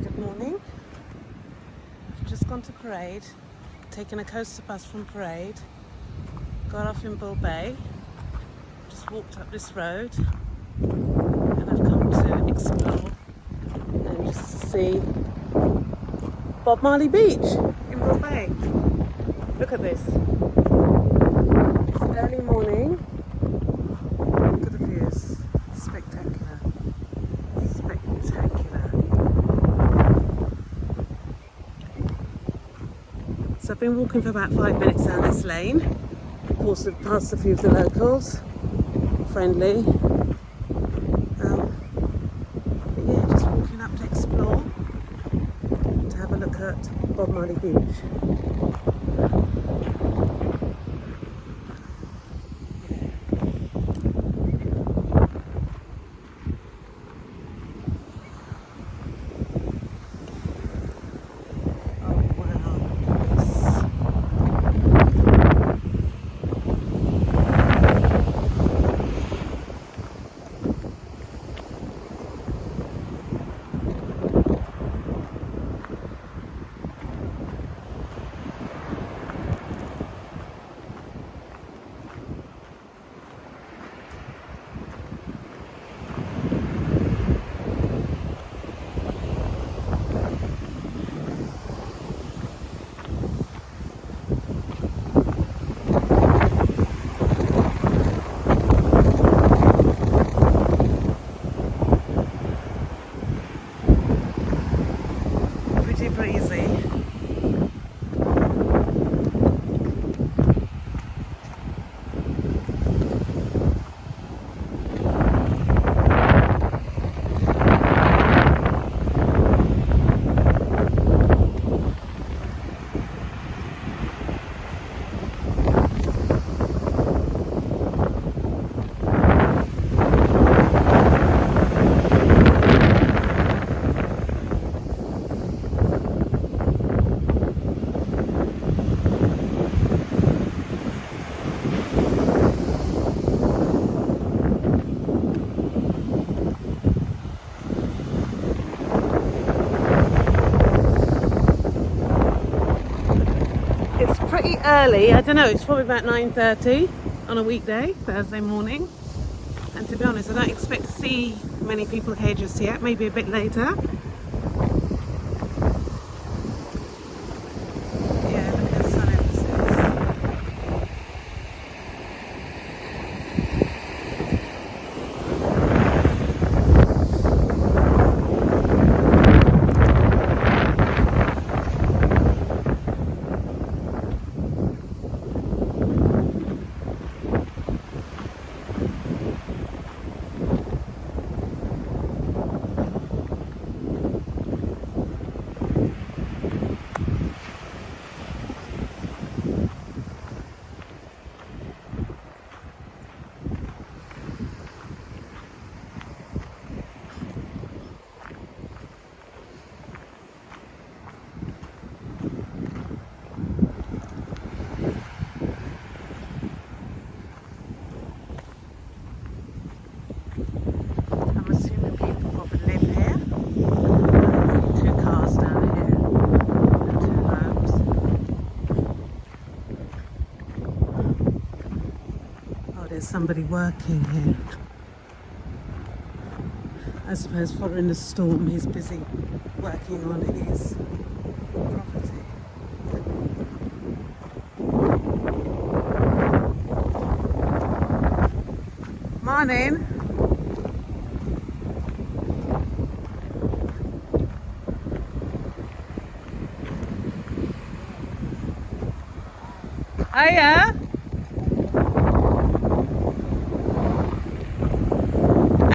Good morning. I've just gone to Parade, taken a coaster bus from Parade, got off in Bull Bay, just walked up this road, and I've come to explore and just see Bob Marley Beach in Bull Bay. Look at this. It's early morning. Look at the views. Spectacular. Spectacular. So I've been walking for about 5 minutes down this lane. Of course, I've passed a few of the locals. Friendly. But yeah, just walking up to explore, to have a look at Bob Marley Beach. Pretty breezy. It's pretty early, I don't know, it's probably about 9:30 on a weekday, Thursday morning. And to be honest, I don't expect to see many people here just yet, maybe a bit later. Yeah, look at the sun emphasis. I'm assuming people probably live here. Two cars down here and two homes. Oh, there's somebody working here. I suppose following the storm, he's busy working on his property. Morning. Hiya.